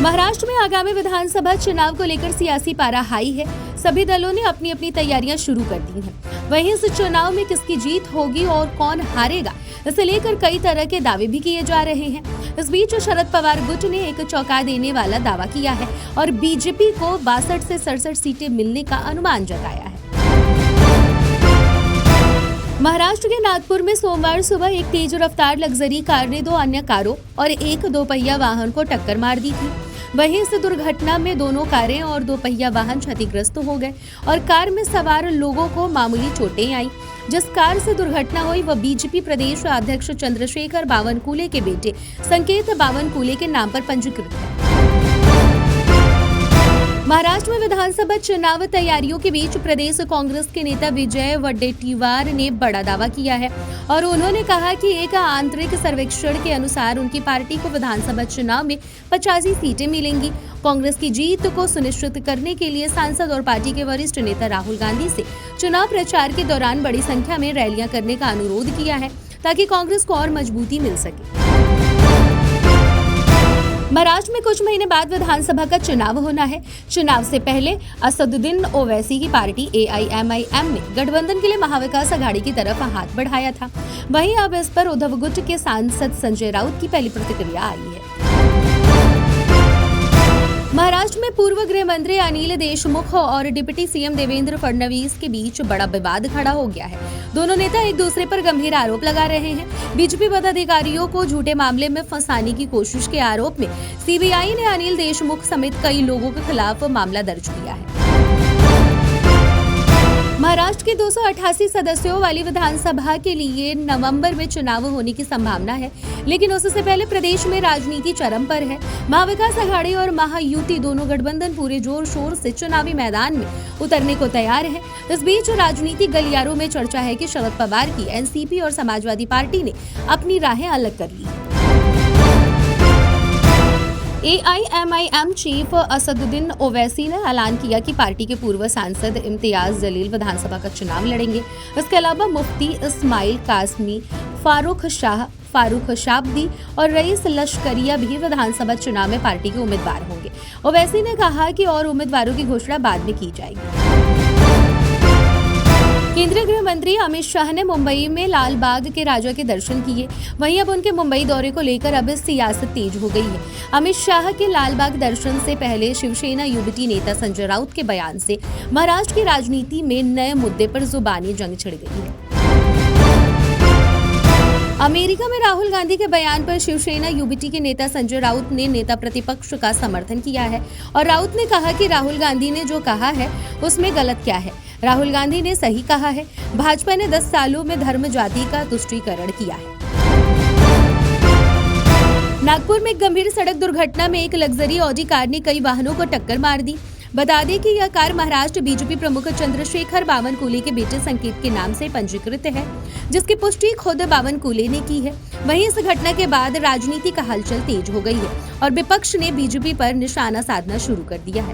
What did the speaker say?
महाराष्ट्र में आगामी विधानसभा चुनाव को लेकर सियासी पारा हाई है। सभी दलों ने अपनी अपनी तैयारियां शुरू कर दी हैं। वहीं इस चुनाव में किसकी जीत होगी और कौन हारेगा, इसे लेकर कई तरह के दावे भी किए जा रहे हैं। इस बीच शरद पवार गुट ने एक चौंका देने वाला दावा किया है और बीजेपी को 62 से 67 सीटें मिलने का अनुमान जताया है। महाराष्ट्र के नागपुर में सोमवार सुबह एक तेज रफ्तार लग्जरी कार ने 2 अन्य कारों और एक दोपहिया वाहन को टक्कर मार दी थी। वहीं इस दुर्घटना में दोनों कारें और दोपहिया वाहन क्षतिग्रस्त हो गए और कार में सवार लोगों को मामूली चोटें आई। जिस कार से दुर्घटना हुई वह बीजेपी प्रदेश अध्यक्ष चंद्रशेखर बावनकुले के बेटे संकेत बावनकुले के नाम पर पंजीकृत है। महाराष्ट्र में विधानसभा चुनाव तैयारियों के बीच प्रदेश कांग्रेस के नेता विजय वडेट्टीवार ने बड़ा दावा किया है और उन्होंने कहा कि एक आंतरिक सर्वेक्षण के अनुसार उनकी पार्टी को विधानसभा चुनाव में 85 सीटें मिलेंगी। कांग्रेस की जीत को सुनिश्चित करने के लिए सांसद और पार्टी के वरिष्ठ नेता राहुल गांधी से चुनाव प्रचार के दौरान बड़ी संख्या में रैलियां करने का अनुरोध किया है ताकि कांग्रेस को और मजबूती मिल सके। महाराष्ट्र में कुछ महीने बाद विधानसभा का चुनाव होना है। चुनाव से पहले असदुद्दीन ओवैसी की पार्टी AIMIM ने गठबंधन के लिए महाविकास अघाड़ी की तरफ हाथ बढ़ाया था। वहीं अब इस पर उद्धव गुट के सांसद संजय राउत की पहली प्रतिक्रिया आई है। महाराष्ट्र में पूर्व गृह मंत्री अनिल देशमुख और डिप्टी सीएम देवेंद्र फडणवीस के बीच बड़ा विवाद खड़ा हो गया है। दोनों नेता एक दूसरे पर गंभीर आरोप लगा रहे हैं। बीजेपी पदाधिकारियों को झूठे मामले में फंसाने की कोशिश के आरोप में सीबीआई ने अनिल देशमुख समेत कई लोगों के खिलाफ मामला दर्ज किया है। महाराष्ट्र के 288 सदस्यों वाली विधानसभा के लिए नवंबर में चुनाव होने की संभावना है, लेकिन उससे पहले प्रदेश में राजनीति चरम पर है। महाविकास अघाड़ी और महायुति दोनों गठबंधन पूरे जोर शोर से चुनावी मैदान में उतरने को तैयार है। इस बीच राजनीतिक गलियारों में चर्चा है कि शरद पवार की एनसीपी और समाजवादी पार्टी ने अपनी राहें अलग कर ली। AIMIM चीफ असदुद्दीन ओवैसी ने ऐलान किया कि पार्टी के पूर्व सांसद इम्तियाज जलील विधानसभा का चुनाव लड़ेंगे। इसके अलावा मुफ्ती इस्माइल कासमी, फारूक शाब्दी और रईस लश्करिया भी विधानसभा चुनाव में पार्टी के उम्मीदवार होंगे। ओवैसी ने कहा कि और उम्मीदवारों की घोषणा बाद में की जाएगी। केंद्रीय गृह मंत्री अमित शाह ने मुंबई में लाल बाग के राजा के दर्शन किए। वहीं अब उनके मुंबई दौरे को लेकर अब सियासत तेज हो गई है। अमित शाह के लाल बाग दर्शन से पहले शिवसेना यूबीटी नेता संजय राउत के बयान से महाराष्ट्र की राजनीति में नए मुद्दे पर जुबानी जंग छिड़ गई है। अमेरिका में राहुल गांधी के बयान पर शिवसेना यूबीटी के नेता संजय राउत ने नेता प्रतिपक्ष का समर्थन किया है और राउत ने कहा कि राहुल गांधी ने जो कहा है उसमें गलत क्या है। राहुल गांधी ने सही कहा है। भाजपा ने 10 सालों में धर्म जाति का तुष्टीकरण किया है। नागपुर में एक गंभीर सड़क दुर्घटना में एक लग्जरी ऑडी कार ने कई वाहनों को टक्कर मार दी। बता दें कि यह कार महाराष्ट्र बीजेपी प्रमुख चंद्रशेखर बावनकुले के बेटे संकेत के नाम से पंजीकृत है, जिसकी पुष्टि खुद बावनकुले ने की है। वहीं इस घटना के बाद राजनीति का हलचल तेज हो गई है और विपक्ष ने बीजेपी पर निशाना साधना शुरू कर दिया है।